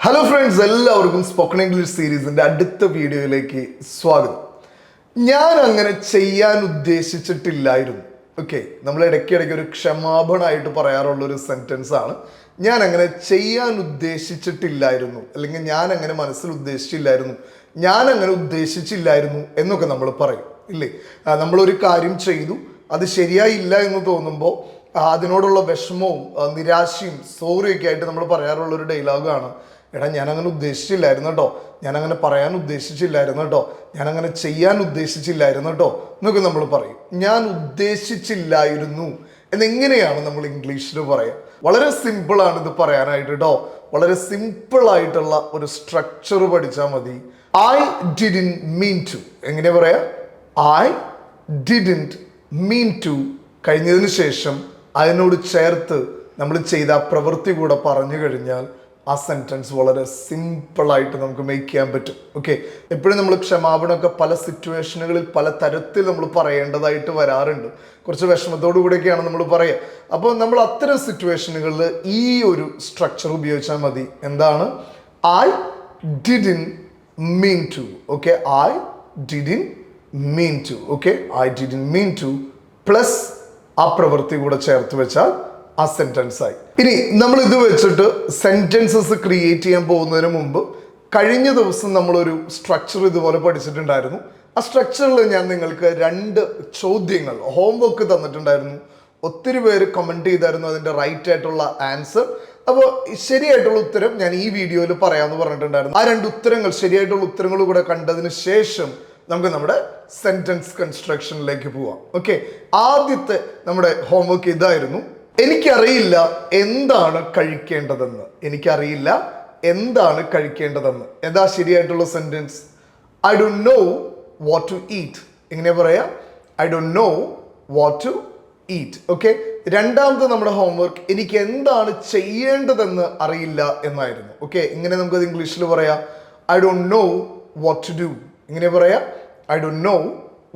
Hello friends, എല്ലാവർക്കും spoken English സീരീസിന്റെ അടുത്ത വീഡിയോയിലേക്ക് സ്വാഗതം. ഞാൻ അങ്ങനെ ചെയ്യാൻ ഉദ്ദേശിച്ചിട്ടില്ലായിരുന്നു. ഓക്കെ, നമ്മൾ ഇടയ്ക്കിടയ്ക്ക് ഒരു ക്ഷമാപണമായിട്ട് പറയാറുള്ള ഒരു സെന്റൻസ് ആണ് ഞാൻ അങ്ങനെ ചെയ്യാൻ ഉദ്ദേശിച്ചിട്ടില്ലായിരുന്നു, അല്ലെങ്കിൽ ഞാൻ അങ്ങനെ മനസ്സിൽ ഉദ്ദേശിച്ചില്ലായിരുന്നു, ഞാൻ അങ്ങനെ ഉദ്ദേശിച്ചില്ലായിരുന്നു എന്നൊക്കെ നമ്മൾ പറയും ഇല്ലേ. നമ്മളൊരു കാര്യം ചെയ്തു, അത് ശരിയായില്ല എന്ന് തോന്നുമ്പോൾ അതിനോടുള്ള വിഷമവും നിരാശയും സോറിയൊക്കെ ആയിട്ട് നമ്മൾ പറയാറുള്ള ഒരു ഡയലോഗാണ്, എടാ ഞാൻ അങ്ങനെ ഉദ്ദേശിച്ചില്ലായിരുന്നു കേട്ടോ, ഞാൻ അങ്ങനെ പറയാൻ ഉദ്ദേശിച്ചില്ലായിരുന്നു കേട്ടോ, ഞാൻ അങ്ങനെ ചെയ്യാൻ ഉദ്ദേശിച്ചില്ലായിരുന്നു കേട്ടോ എന്നൊക്കെ നമ്മൾ പറയും. ഞാൻ ഉദ്ദേശിച്ചില്ലായിരുന്നു എന്നെങ്ങനെയാണ് നമ്മൾ ഇംഗ്ലീഷിൽ പറയുക? വളരെ സിമ്പിളാണ് ഇത് പറയാനായിട്ട് കേട്ടോ. വളരെ സിമ്പിളായിട്ടുള്ള ഒരു സ്ട്രക്ചർ പഠിച്ചാൽ മതി. I didn't mean to. എങ്ങനെ പറയാ? ഐ ഡിഡ്ന്റ് മീൻ ടു കഴിഞ്ഞതിന് ശേഷം അതിനോട് ചേർത്ത് നമ്മൾ ചെയ്ത ആ പ്രവൃത്തി കൂടെ പറഞ്ഞു കഴിഞ്ഞാൽ ആ സെൻറ്റൻസ് വളരെ സിമ്പിളായിട്ട് നമുക്ക് മേക്ക് ചെയ്യാൻ പറ്റും. ഓക്കെ, എപ്പോഴും നമ്മൾ ക്ഷമാപണമൊക്കെ പല സിറ്റുവേഷനുകളിൽ പല തരത്തിൽ നമ്മൾ പറയേണ്ടതായിട്ട് വരാറുണ്ട്. കുറച്ച് വിഷമത്തോടു കൂടിയൊക്കെയാണ് നമ്മൾ പറയുക. അപ്പോൾ നമ്മൾ അത്തരം സിറ്റുവേഷനുകളിൽ ഈ ഒരു സ്ട്രക്ചർ ഉപയോഗിച്ചാൽ മതി. എന്താണ്? I didn't mean to. Okay, I didn't mean to. Okay, I didn't mean to plus ആ പ്രവൃത്തി കൂടെ ചേർത്ത് വെച്ചാൽ ആ സെന്റൻസ് ആയി. ഇനി നമ്മൾ ഇത് വെച്ചിട്ട് സെന്റൻസസ് ക്രിയേറ്റ് ചെയ്യാൻ പോകുന്നതിന് മുമ്പ് കഴിഞ്ഞ ദിവസം നമ്മളൊരു സ്ട്രക്ചർ ഇതുപോലെ പഠിച്ചിട്ടുണ്ടായിരുന്നു. ആ സ്ട്രക്ചറിൽ ഞാൻ നിങ്ങൾക്ക് 2 ചോദ്യങ്ങൾ ഹോംവർക്ക് തന്നിട്ടുണ്ടായിരുന്നു. ഒത്തിരി പേര് കമൻറ്റ് ചെയ്തായിരുന്നു അതിൻ്റെ റൈറ്റ് ആയിട്ടുള്ള ആൻസർ. അപ്പോൾ ശരിയായിട്ടുള്ള ഉത്തരം ഞാൻ ഈ വീഡിയോയിൽ പറയാമെന്ന് പറഞ്ഞിട്ടുണ്ടായിരുന്നു. ആ 2 ഉത്തരങ്ങൾ, ശരിയായിട്ടുള്ള ഉത്തരങ്ങൾ കൂടെ കണ്ടതിന് ശേഷം നമുക്ക് നമ്മുടെ സെന്റൻസ് കൺസ്ട്രക്ഷനിലേക്ക് പോവാം. ഓക്കെ, ആദ്യത്തെ നമ്മുടെ ഹോംവർക്ക് ഇതായിരുന്നു. എനിക്കറിയില്ല എന്താണ് കഴിക്കേണ്ടതെന്ന്. എനിക്കറിയില്ല എന്താണ് കഴിക്കേണ്ടതെന്ന്. എന്താ ശരിയായിട്ടുള്ള sentence? I don't know what to eat. എങ്ങനെ പറയാ? I don't know what to eat. Okay, രണ്ടാമത്തെ നമ്മുടെ ഹോംവർക്ക് എനിക്ക് എന്താണ് ചെയ്യേണ്ടതെന്ന് അറിയില്ല എന്നായിരുന്നു. ഓക്കെ, ഇങ്ങനെ നമുക്കത് ഇംഗ്ലീഷിൽ പറയാം. I don't know what to do. ഇങ്ങനെ പറയാ? I don't know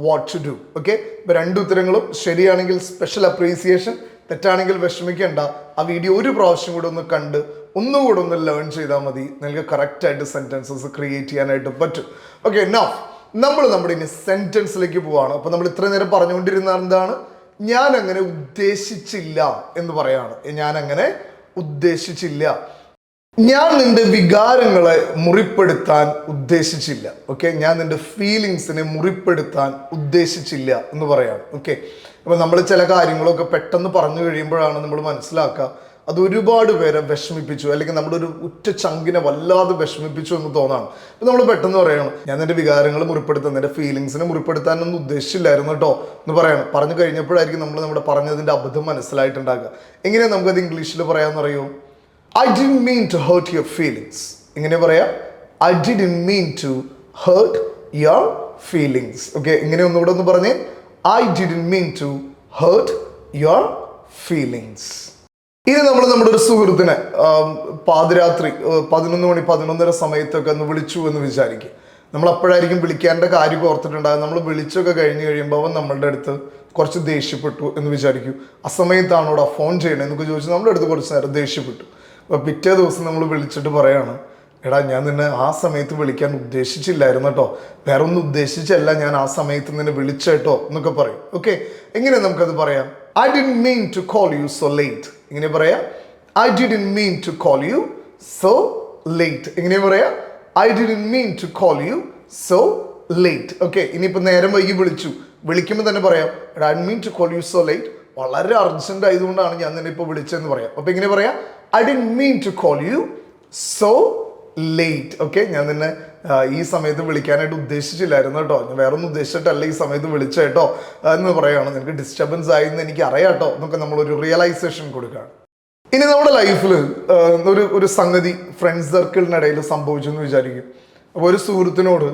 what to do. Okay, ഇപ്പൊ 2 ഉത്തരങ്ങളും ശരിയാണെങ്കിൽ സ്പെഷ്യൽ അപ്രീസിയേഷൻ, തെറ്റാണെങ്കിൽ വിഷമിക്കേണ്ട. ആ വീഡിയോ ഒരു പ്രാവശ്യം കൂടെ ഒന്ന് കണ്ട് ഒന്നുകൂടെ ഒന്ന് ലേൺ ചെയ്താൽ മതി. നിങ്ങൾക്ക് കറക്റ്റായിട്ട് സെൻറ്റൻസസ് ക്രിയേറ്റ് ചെയ്യാനായിട്ട് പറ്റും. ഓക്കെ, നൗ നമ്മൾ നമ്മുടെ ഇനി സെൻറ്റൻസിലേക്ക് പോവാണ്. അപ്പോൾ നമ്മൾ ഇത്ര നേരം പറഞ്ഞുകൊണ്ടിരുന്ന എന്താണ്? ഞാൻ അങ്ങനെ ഉദ്ദേശിച്ചില്ല എന്ന് പറയാണ്. ഞാൻ അങ്ങനെ ഉദ്ദേശിച്ചില്ല. ഞാൻ നിന്റെ വികാരങ്ങളെ മുറിപ്പെടുത്താൻ ഉദ്ദേശിച്ചില്ല. ഓക്കെ, ഞാൻ നിന്റെ ഫീലിങ്സിനെ മുറിപ്പെടുത്താൻ ഉദ്ദേശിച്ചില്ല എന്ന് പറയാണ്. ഓക്കെ, അപ്പോൾ നമ്മൾ ചില കാര്യങ്ങളൊക്കെ പെട്ടെന്ന് പറഞ്ഞു കഴിയുമ്പോഴാണ് നമ്മൾ മനസ്സിലാക്കുക അത് ഒരുപാട് പേരെ വിഷമിപ്പിച്ചു, അല്ലെങ്കിൽ നമ്മുടെ ഒരു ഉറ്റ ചങ്കിനെ വല്ലാതെ വിഷമിപ്പിച്ചു എന്ന് തോന്നാണ്. അപ്പോൾ നമ്മൾ പെട്ടെന്ന് പറയണം, ഞാൻ നിന്റെ വികാരങ്ങൾ മുറിപ്പെടുത്താൻ, നിന്റെ ഫീലിങ്സിനെ മുറിപ്പെടുത്താനൊന്നും ഉദ്ദേശിച്ചില്ലായിരുന്നു കേട്ടോ എന്ന് പറയണം. പറഞ്ഞു കഴിഞ്ഞപ്പോഴായിരിക്കും നമ്മുടെ പറഞ്ഞതിൻ്റെ അബദ്ധം മനസ്സിലായിട്ടുണ്ടാകുക. എങ്ങനെയാണ് നമുക്കത് ഇംഗ്ലീഷിൽ പറയാമെന്ന് അറിയോ? I didn't mean to hurt your feelings. എങ്ങനെ പറയാ? I didn't mean to hurt your feelings. Okay, ഇങ്ങനെ ഒന്നുകൂടെ ഒന്ന് പറഞ്ഞേ. I didn't mean to hurt your feelings. ഇനി നമ്മൾ നമ്മുടെ ഒരു സുഹൃത്തിനെ പാതിരാത്രി 11 മണി 11:30 സമയത്തൊക്കെ ഒന്ന് വിളിച്ചു എന്ന് വിചാരിക്കും. നമ്മൾ അപ്പോഴായിരിക്കും വിളിക്കേണ്ട കാര്യം ഓർത്തിട്ടുണ്ടാകും. നമ്മൾ വിളിച്ചൊക്കെ കഴിഞ്ഞ് കഴിയുമ്പോൾ അവൻ നമ്മളുടെ അടുത്ത് കുറച്ച് ദേഷ്യപ്പെട്ടു എന്ന് വിചാരിക്കും. ആ സമയത്താണോടാ ഫോൺ ചെയ്യണേ എന്നൊക്കെ ചോദിച്ചു നമ്മുടെ അടുത്ത് കുറച്ച് നേരം ദേഷ്യപ്പെട്ടു. അപ്പോൾ പിറ്റേ ദിവസം നമ്മൾ വിളിച്ചിട്ട് പറയാണ്, എടാ ഞാൻ നിന്നെ ആ സമയത്ത് വിളിക്കാൻ ഉദ്ദേശിച്ചില്ലായിരുന്നു കേട്ടോ, വേറെ ഒന്നും ഉദ്ദേശിച്ചല്ല ഞാൻ ആ സമയത്ത് നിന്നെ വിളിച്ചേട്ടോ എന്നൊക്കെ പറയും. ഓക്കെ, എങ്ങനെ നമുക്കത് പറയാം? I didn't mean to call you so late. എങ്ങനെ പറയാം? I didn't mean to call you so late. എങ്ങനെ പറയാം? I didn't mean to call you so late. Okay, ഇനിയിപ്പോൾ നേരം വൈകി വിളിക്കുമ്പോൾ തന്നെ പറയാം, I didn't mean to call you so late, വളരെ അർജന്റ് ആയതുകൊണ്ടാണ് ഞാൻ നിന്നെ ഇപ്പോൾ വിളിച്ചതെന്ന് പറയാം. അപ്പോൾ എങ്ങനെ പറയാം? I didn't mean to call you so late. Okay, ഞാൻ നിന്നെ ഈ സമയത്ത് വിളിക്കാനായിട്ട് ഉദ്ദേശിച്ചില്ലായിരുന്നു കേട്ടോ, ഞാൻ വേറെ ഒന്നും ഉദ്ദേശിച്ചിട്ടല്ല ഈ സമയത്ത് വിളിച്ചേട്ടോ എന്ന് പറയുകയാണ്. നിനക്ക് ഡിസ്റ്റർബൻസ് ആയെന്ന് എനിക്ക് അറിയാം കേട്ടോ എന്നൊക്കെ നമ്മളൊരു റിയലൈസേഷൻ കൊടുക്കുകയാണ്. ഇനി നമ്മുടെ ലൈഫിൽ ഒരു സംഗതി ഫ്രണ്ട്സ് സർക്കിളിനിടയിൽ സംഭവിച്ചു എന്ന് വിചാരിക്കും. അപ്പോൾ ഒരു സുഹൃത്തിനോട്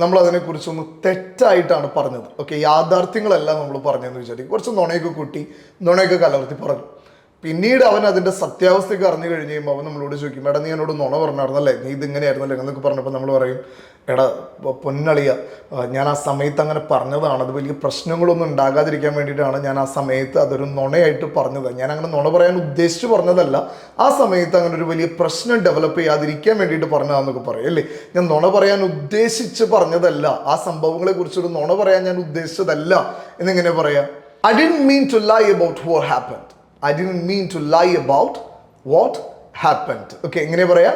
നമ്മൾ അതിനെക്കുറിച്ചൊന്ന് തെറ്റായിട്ടാണ് പറഞ്ഞത്. ഓക്കെ, യാഥാർത്ഥ്യങ്ങളല്ല നമ്മൾ പറഞ്ഞതെന്ന് വിചാരിക്കും. കുറച്ച് നുണയൊക്കെ കൂട്ടി നുണയൊക്കെ കലർത്തി പറഞ്ഞു. പിന്നീട് അവൻ അതിന്റെ സത്യാവസ്ഥയ്ക്ക് അറിഞ്ഞു കഴിഞ്ഞ് കഴിയുമ്പോൾ അവൻ നമ്മളോട് ചോദിക്കും, എടാ നീ എന്നോട് നുണ പറഞ്ഞായിരുന്നല്ലേ, നീ ഇതിങ്ങനെയായിരുന്നല്ലേ എന്നൊക്കെ പറഞ്ഞപ്പോൾ നമ്മൾ പറയും, എടാ പൊന്നളിയ, ഞാൻ ആ സമയത്ത് അങ്ങനെ പറഞ്ഞതാണ്, അത് വലിയ പ്രശ്നങ്ങളൊന്നും ഉണ്ടാകാതിരിക്കാൻ വേണ്ടിയിട്ടാണ് ഞാൻ ആ സമയത്ത് അതൊരു നുണയായിട്ട് പറഞ്ഞത്, ഞാൻ അങ്ങനെ നുണ പറയാൻ ഉദ്ദേശിച്ച് പറഞ്ഞതല്ല, ആ സമയത്ത് അങ്ങനെ ഒരു വലിയ പ്രശ്നം ഡെവലപ്പ് ചെയ്യാതിരിക്കാൻ വേണ്ടിയിട്ട് പറഞ്ഞതാന്നൊക്കെ പറയും അല്ലേ. ഞാൻ നുണ പറയാൻ ഉദ്ദേശിച്ച് പറഞ്ഞതല്ല, ആ സംഭവങ്ങളെ കുറിച്ചൊരു നുണ പറയാൻ ഞാൻ ഉദ്ദേശിച്ചതല്ല എന്നിങ്ങനെ പറയാം. I didn't mean to lie about what happened. I didn't mean to lie about what happened. Okay, എങ്ങനെ പറയാം?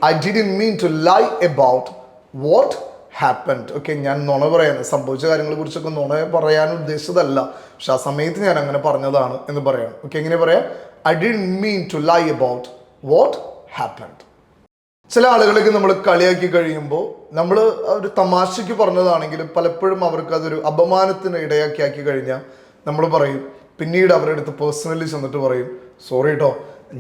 I didn't mean to lie about what happened. Okay, ഞാൻ നുണ പറയാൻ, സംഭവിച്ച കാര്യങ്ങളെ കുറിച്ചൊക്കെ നുണ പറയാൻ ഉദ്ദേശിച്ചതല്ല, പക്ഷെ ആ സമയത്ത് ഞാൻ അങ്ങനെ പറഞ്ഞതാണ് എന്ന് പറയാം. ഓക്കെ, എങ്ങനെ പറയാം? I didn't mean to lie about what happened. ചില ആളുകളൊക്കെ നമ്മൾ കളിയാക്കി കഴിയുമ്പോൾ നമ്മൾ ഒരു തമാശയ്ക്ക് പറഞ്ഞതാണെങ്കിലും പലപ്പോഴും അവർക്ക് അതൊരു അപമാനത്തിന് ഇടയാക്കി കഴിഞ്ഞാൽ നമ്മൾ പറയും, പിന്നീട് അവരുടെ അടുത്ത് പേഴ്സണലി ചെന്നിട്ട് പറയും, സോറി കേട്ടോ,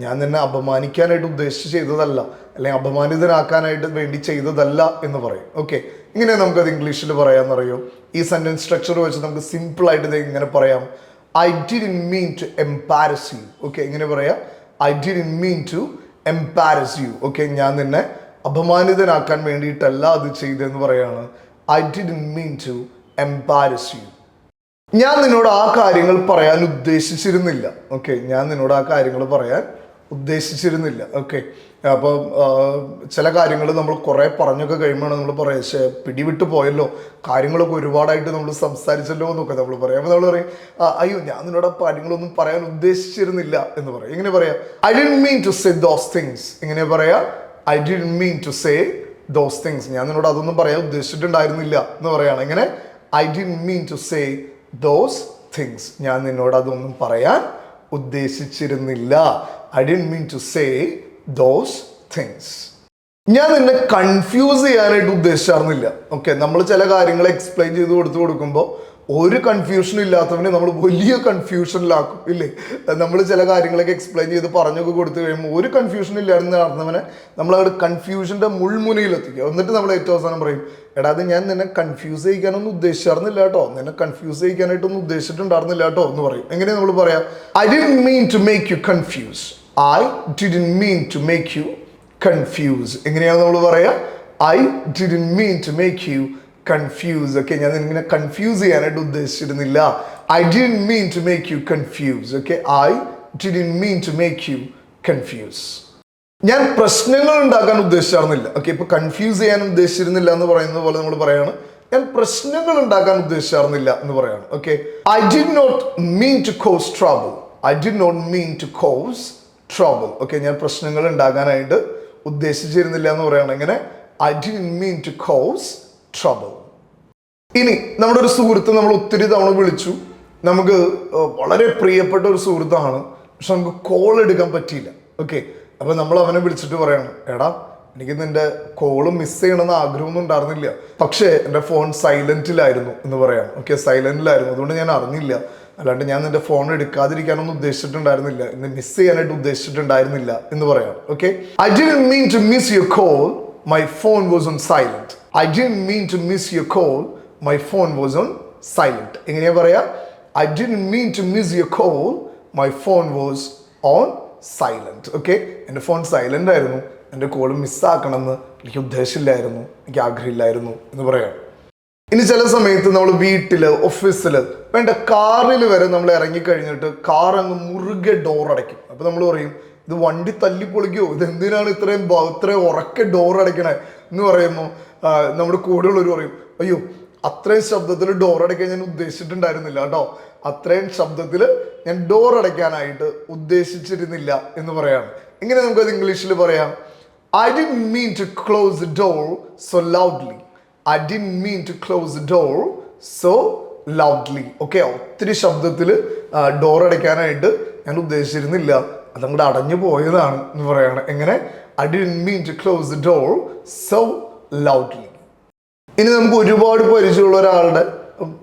ഞാൻ നിന്നെ അപമാനിക്കാനായിട്ട് ഉദ്ദേശിച്ച് ചെയ്തതല്ല, അല്ലെങ്കിൽ അപമാനിതനാക്കാനായിട്ട് വേണ്ടി ചെയ്തതല്ല എന്ന് പറയും. ഓക്കെ, ഇങ്ങനെ നമുക്കത് ഇംഗ്ലീഷിൽ പറയാമെന്നറിയോ? ഈ സെൻറ്റൻസ് സ്ട്രക്ചർ വെച്ച് നമുക്ക് സിമ്പിളായിട്ട് ഇത് ഇങ്ങനെ പറയാം, I didn't mean to embarrass you. Okay, ഇങ്ങനെ പറയാം, I didn't mean to embarrass you. Okay, ഞാൻ നിന്നെ അപമാനിതനാക്കാൻ വേണ്ടിയിട്ടല്ല അത് ചെയ്തതെന്ന് പറയാണ്. I didn't mean to embarrass you. ഞാൻ നിന്നോട് ആ കാര്യങ്ങൾ പറയാൻ ഉദ്ദേശിച്ചിരുന്നില്ല. ഓക്കെ, ഞാൻ നിന്നോട് ആ കാര്യങ്ങൾ പറയാൻ ഉദ്ദേശിച്ചിരുന്നില്ല. ഓക്കെ, അപ്പോൾ ചില കാര്യങ്ങൾ നമ്മൾ കുറേ പറഞ്ഞൊക്കെ കഴിയുമ്പോഴാണ് നമ്മൾ പറയുക, പിടിവിട്ട് പോയല്ലോ, കാര്യങ്ങളൊക്കെ ഒരുപാടായിട്ട് നമ്മൾ സംസാരിച്ചല്ലോ എന്നൊക്കെ നമ്മൾ പറയാം. അപ്പോൾ നമ്മൾ പറയും, അയ്യോ ഞാൻ നിന്നോട് ആ കാര്യങ്ങളൊന്നും പറയാൻ ഉദ്ദേശിച്ചിരുന്നില്ല എന്ന് പറയും. എങ്ങനെ പറയാം? I didn't mean to say those things. എങ്ങനെ പറയാം? I didn't mean to say those things. ഞാൻ നിന്നോട് അതൊന്നും പറയാൻ ഉദ്ദേശിച്ചിട്ടുണ്ടായിരുന്നില്ല എന്ന് പറയാണ്. എങ്ങനെ? I didn't mean to say those things. ഞാൻ നിന്നോട് അതൊന്നും പറയാൻ ഉദ്ദേശിച്ചിരുന്നില്ല. I didn't mean to say those things. ഞാൻ നിന്നെ കൺഫ്യൂസ് ചെയ്യാനായിട്ട് ഉദ്ദേശിച്ചായിരുന്നില്ല. ഓക്കെ, നമ്മൾ ചില കാര്യങ്ങൾ എക്സ്പ്ലെയിൻ ചെയ്ത് കൊടുക്കുമ്പോൾ ഒരു കൺഫ്യൂഷൻ ഇല്ലാത്തവനെ നമ്മൾ വലിയ കൺഫ്യൂഷനിലാക്കും ഇല്ലേ. നമ്മൾ ചില കാര്യങ്ങളൊക്കെ എക്സ്പ്ലെയിൻ ചെയ്ത് പറഞ്ഞൊക്കെ കൊടുത്തു കഴിയുമ്പോൾ ഒരു കൺഫ്യൂഷൻ ഇല്ലായിരുന്നു നടന്നവനെ നമ്മളവിടെ കൺഫ്യൂഷൻ്റെ മുൾമുനയിലെത്തിക്കുക. എന്നിട്ട് നമ്മൾ ഏറ്റവും അവസാനം പറയും, എടാ അത് ഞാൻ നിന്നെ കൺഫ്യൂസ് ചെയ്യിക്കാനൊന്നും ഉദ്ദേശിച്ചിരുന്നില്ല കേട്ടോ, നിന്നെ കൺഫ്യൂസ് ചെയ്യിക്കാനായിട്ടൊന്നും ഉദ്ദേശിച്ചിട്ടുണ്ടായിരുന്നില്ല കേട്ടോ എന്ന് പറയും. എങ്ങനെ നമ്മൾ പറയാം? I didn't mean to make you confuse. I didn't mean to make you confuse. എങ്ങനെയാണ് നമ്മൾ പറയാ? I didn't mean to make you confuse. Okay, ഞാൻ ഇങ്ങനെ കൺഫ്യൂസ് ചെയ്യാനായിട്ട് ഉദ്ദേശിച്ചിരുന്നില്ല. I didn't mean to make you confuse. Okay, I didn't mean to make you confuse. ഞാൻ പ്രശ്നങ്ങൾ ഉണ്ടാക്കാൻ ഉദ്ദേശിച്ചിരുന്നില്ല. ഓക്കെ, ഇപ്പൊ കൺഫ്യൂസ് ചെയ്യാൻ ഉദ്ദേശിച്ചിരുന്നില്ല എന്ന് പറയുന്നത് പോലെ നമ്മൾ പറയാണ്, ഞാൻ പ്രശ്നങ്ങൾ ഉണ്ടാക്കാൻ ഉദ്ദേശിച്ചിരുന്നില്ല എന്ന് പറയാണ്. Okay, I did not mean to cause trouble. I did not mean to cause trouble. Okay, ഞാൻ പ്രശ്നങ്ങൾ ഉണ്ടാക്കാനായിട്ട് ഉദ്ദേശിച്ചിരുന്നില്ല എന്ന് പറയാണ്. എങ്ങനെ? I didn't mean to cause trouble. ഇനി നമ്മുടെ ഒരു സുഹൃത്ത് നമ്മൾ ഒത്തിരി തവണ വിളിച്ചു, നമുക്ക് വളരെ പ്രിയപ്പെട്ട ഒരു സുഹൃത്താണ്, പക്ഷെ നമുക്ക് കോൾ എടുക്കാൻ പറ്റിയില്ല. ഓക്കെ, അപ്പൊ നമ്മൾ അവനെ വിളിച്ചിട്ട് പറയണം, എടാ എനിക്ക് നിന്റെ കോള് മിസ് ചെയ്യണമെന്ന് ആഗ്രഹമൊന്നും ഉണ്ടായിരുന്നില്ല, പക്ഷേ എൻ്റെ ഫോൺ സൈലന്റിലായിരുന്നു എന്ന് പറയാം. ഓക്കെ, സൈലന്റിലായിരുന്നു, അതുകൊണ്ട് ഞാൻ അറിഞ്ഞില്ല, അല്ലാണ്ട് ഞാൻ നിന്റെ ഫോൺ എടുക്കാതിരിക്കാനൊന്നും ഉദ്ദേശിച്ചിട്ടുണ്ടായിരുന്നില്ല, ഇന്ന് മിസ് ചെയ്യാനായിട്ട് ഉദ്ദേശിച്ചിട്ടുണ്ടായിരുന്നില്ല എന്ന് പറയാം. Okay, I didn't mean to miss your call, my phone was on silent. I didn't mean to miss your call. My phone was on silent. എങ്ങനെയാ പറയാ? I didn't mean to miss your call. My phone was on silent. Okay, എൻ്റെ phone silent ആയിരുന്നു, എൻ്റെ call മിസ്സാക്കണമെന്ന് എനിക്ക് ഉദ്ദേശമില്ലായിരുന്നു, എനിക്ക് ആഗ്രഹമില്ലായിരുന്നു എന്ന് പറയാം. ഇനി ചില സമയത്ത് നമ്മൾ വീട്ടിൽ, ഓഫീസിൽ, വേണ്ട കാറിൽ വരെ നമ്മൾ ഇറങ്ങിക്കഴിഞ്ഞിട്ട് കാർ അങ്ങ് മുറുകെ ഡോർ അടയ്ക്കും. അപ്പോൾ നമ്മൾ പറയും, ഇത് വണ്ടി തല്ലിപ്പൊളിക്കോ, ഇത് എന്തിനാണ് ഇത്രയും ഉറക്കെ ഡോർ അടയ്ക്കണേ എന്ന് പറയുമ്പോൾ നമ്മുടെ കൂടെയുള്ളവർ പറയും, അയ്യോ അത്രയും ശബ്ദത്തിൽ ഡോർ അടയ്ക്കാൻ ഞാൻ ഉദ്ദേശിച്ചിട്ടുണ്ടായിരുന്നില്ല കേട്ടോ, അത്രയും ശബ്ദത്തിൽ ഞാൻ ഡോർ അടയ്ക്കാനായിട്ട് ഉദ്ദേശിച്ചിരുന്നില്ല എന്ന് പറയാണ്. എങ്ങനെ നമുക്കത് ഇംഗ്ലീഷിൽ പറയാം? I didn't mean to close the door so loudly. I didn't mean to close the door so loudly. Okay, ഒത്തിരി ശബ്ദത്തിൽ ഡോർ അടയ്ക്കാനായിട്ട് ഞാൻ ഉദ്ദേശിച്ചിരുന്നില്ല, അതങ്ങോട്ട് അടഞ്ഞു പോയതാണ് എന്ന് പറയാണ്. എങ്ങനെ? I didn't mean to close the door so loudly. ഇനി നമുക്ക് ഒരുപാട് പരിചയമുള്ള ഒരാളുടെ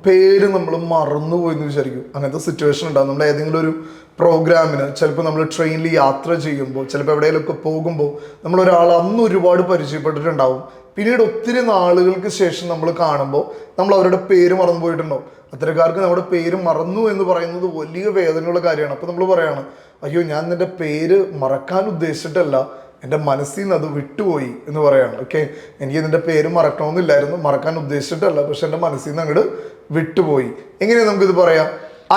പേര് നമ്മൾ മറന്നുപോയി എന്ന് വിചാരിക്കും. അങ്ങനത്തെ സിറ്റുവേഷൻ ഉണ്ടാകും. നമ്മൾ ഏതെങ്കിലും ഒരു പ്രോഗ്രാമിന്, ചിലപ്പോൾ നമ്മൾ ട്രെയിനിൽ യാത്ര ചെയ്യുമ്പോൾ, ചിലപ്പോൾ എവിടെയെങ്കിലുമൊക്കെ പോകുമ്പോൾ നമ്മൾ ഒരാൾ അന്ന് ഒരുപാട് പരിചയപ്പെട്ടിട്ടുണ്ടാവും. പിന്നീട് ഒത്തിരി നാളുകൾക്ക് ശേഷം നമ്മൾ കാണുമ്പോൾ നമ്മൾ അവരുടെ പേര് മറന്നു പോയിട്ടുണ്ടാവും. അത്തരക്കാർക്ക് നമ്മുടെ പേര് മറന്നു എന്ന് പറയുന്നത് വലിയ വേദനയുള്ള കാര്യമാണ്. അപ്പോൾ നമ്മൾ പറയാണ്, അയ്യോ ഞാൻ നിന്റെ പേര് മറക്കാൻ ഉദ്ദേശിച്ചിട്ടല്ല, എൻ്റെ മനസ്സിൽ നിന്ന് അത് വിട്ടുപോയി എന്ന് പറയാണ്. ഓക്കെ, എനിക്ക് നിന്റെ പേര് മറക്കണമെന്നില്ലായിരുന്നു, മറക്കാൻ ഉദ്ദേശിച്ചിട്ടല്ല, പക്ഷെ എൻ്റെ മനസ്സിൽ നിന്ന് അങ്ങോട്ട് വിട്ടുപോയി. എങ്ങനെയാണ് നമുക്കിത് പറയാം?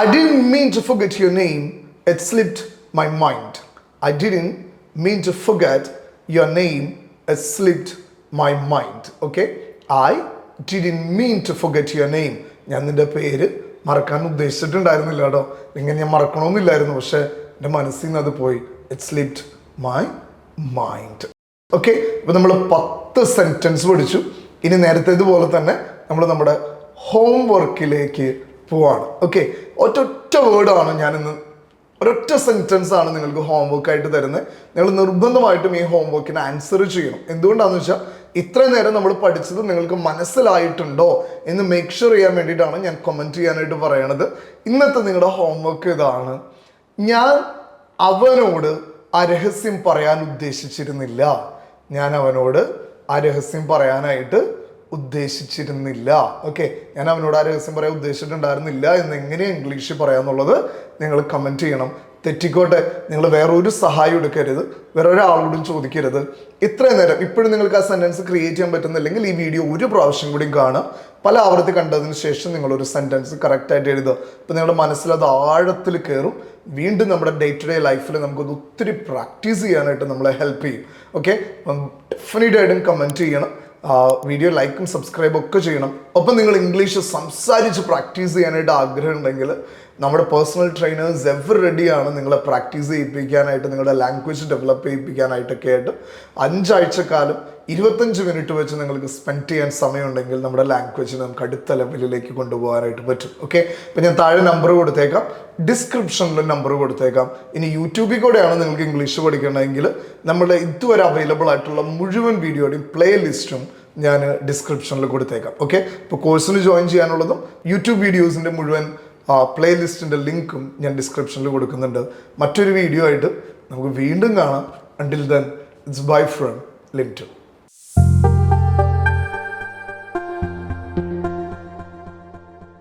I didn't mean to forget your name, it slipped my mind. I didn't mean to forget your name, it slipped my mind. Okay, I didn't mean to forget your name. ഞാൻ നിന്റെ പേര് മറക്കാൻ ഉദ്ദേശിച്ചിട്ടുണ്ടായിരുന്നില്ല കേട്ടോ, ഇങ്ങനെ ഞാൻ മറക്കണമെന്നില്ലായിരുന്നു, പക്ഷെ എൻ്റെ മനസ്സിൽ നിന്ന് അത് പോയി. It slipped my mind. Okay, ഇപ്പം നമ്മൾ 10 സെൻറ്റൻസ് പഠിച്ചു. ഇനി നേരത്തേതുപോലെ തന്നെ നമ്മൾ നമ്മുടെ ഹോം വർക്കിലേക്ക് പോവാണ്. ഓക്കെ, ഒറ്റ വേർഡാണ് ഞാനിന്ന്, ഒരൊറ്റ സെൻറ്റൻസ് ആണ് നിങ്ങൾക്ക് ഹോംവർക്ക് ആയിട്ട് തരുന്നത്. നിങ്ങൾ നിർബന്ധമായിട്ടും ഈ ഹോംവർക്കിന് ആൻസർ ചെയ്യണം. എന്തുകൊണ്ടാണെന്ന് വെച്ചാൽ ഇത്രയും നേരം നമ്മൾ പഠിച്ചത് നിങ്ങൾക്ക് മനസ്സിലായിട്ടുണ്ടോ എന്ന് മേക്ക് ഷുവർ ചെയ്യാൻ വേണ്ടിയിട്ടാണ് ഞാൻ കമൻറ്റ് ചെയ്യാനായിട്ട് പറയണത്. ഇന്നത്തെ നിങ്ങളുടെ ഹോംവർക്ക് ഇതാണ്: ഞാൻ അവനോട് ആ രഹസ്യം പറയാൻ ഉദ്ദേശിച്ചിരുന്നില്ല. ഞാൻ അവനോട് ആ രഹസ്യം പറയാനായിട്ട് ഉദ്ദേശിച്ചിരുന്നില്ല. ഓക്കെ, ഞാൻ അവനോട് ആ രഹസ്യം പറയാൻ ഉദ്ദേശിച്ചിട്ടുണ്ടായിരുന്നില്ല എന്ന് എങ്ങനെയാണ് ഇംഗ്ലീഷിൽ പറയാന്നുള്ളത് നിങ്ങൾ കമൻറ്റ് ചെയ്യണം. തെറ്റിക്കോട്ടെ, നിങ്ങൾ വേറെ ഒരു സഹായം എടുക്കരുത്, വേറെ ഒരാളോടും ചോദിക്കരുത്. ഇത്രയും നേരം ഇപ്പോഴും നിങ്ങൾക്ക് ആ സെൻറ്റൻസ് ക്രിയേറ്റ് ചെയ്യാൻ പറ്റുന്നില്ലെങ്കിൽ ഈ വീഡിയോ ഒരു പ്രാവശ്യം കൂടി കാണുക. പല ആവർത്തി കണ്ടതിന് ശേഷം നിങ്ങളൊരു സെൻറ്റൻസ് കറക്റ്റായിട്ട് എഴുതുക. അപ്പോൾ നിങ്ങളുടെ മനസ്സിൽ അത് ആഴത്തിൽ കയറും. വീണ്ടും നമ്മുടെ ഡേ ടു ഡേ ലൈഫിൽ നമുക്കത് ഒത്തിരി പ്രാക്ടീസ് ചെയ്യാനായിട്ട് നമ്മളെ ഹെൽപ്പ് ചെയ്യും. ഓക്കെ, അപ്പം ഡെഫിനറ്റ് ആയിട്ടും കമൻറ്റ് ചെയ്യണം, വീഡിയോ ലൈക്കും സബ്സ്ക്രൈബും ഒക്കെ ചെയ്യണം. ഒപ്പം നിങ്ങൾ ഇംഗ്ലീഷ് സംസാരിച്ച് പ്രാക്ടീസ് ചെയ്യാനായിട്ട് ആഗ്രഹം ഉണ്ടെങ്കിൽ നമ്മുടെ പേഴ്സണൽ ട്രെയിനേഴ്സ് എവർ റെഡിയാണ് നിങ്ങളെ പ്രാക്ടീസ് ചെയ്യിപ്പിക്കാനായിട്ട്, നിങ്ങളുടെ ലാംഗ്വേജ് ഡെവലപ്പ് ചെയ്യിപ്പിക്കാനായിട്ടൊക്കെ ആയിട്ട്. 5 ആഴ്ചക്കാലം 25 മിനിറ്റ് വെച്ച് നിങ്ങൾക്ക് സ്പെൻഡ് ചെയ്യാൻ സമയമുണ്ടെങ്കിൽ നമ്മുടെ ലാംഗ്വേജിനെ നമുക്ക് അടുത്ത ലെവലിലേക്ക് കൊണ്ടുപോകാനായിട്ട് പറ്റും. ഓക്കെ, ഇപ്പം ഞാൻ താഴെ നമ്പർ കൊടുത്തേക്കാം, ഡിസ്ക്രിപ്ഷനിൽ നമ്പർ കൊടുത്തേക്കാം. ഇനി യൂട്യൂബിൽ കൂടെയാണ് നിങ്ങൾക്ക് ഇംഗ്ലീഷ് പഠിക്കണമെങ്കിൽ നമ്മുടെ ഇതുവരെ അവൈലബിൾ ആയിട്ടുള്ള മുഴുവൻ വീഡിയോയുടെയും പ്ലേ ലിസ്റ്റും ഞാൻ ഡിസ്ക്രിപ്ഷനിൽ കൊടുത്തേക്കാം. ഓക്കെ, ഇപ്പോൾ കോഴ്സിന് ജോയിൻ ചെയ്യാനുള്ളതും യൂട്യൂബ് വീഡിയോസിൻ്റെ മുഴുവൻ പ്ലേ ലിസ്റ്റിൻ്റെ ലിങ്കും ഞാൻ ഡിസ്ക്രിപ്ഷനിൽ കൊടുക്കുന്നുണ്ട്. മറ്റൊരു വീഡിയോ ആയിട്ട് നമുക്ക് വീണ്ടും കാണാം. Until then, it's bye from Linto.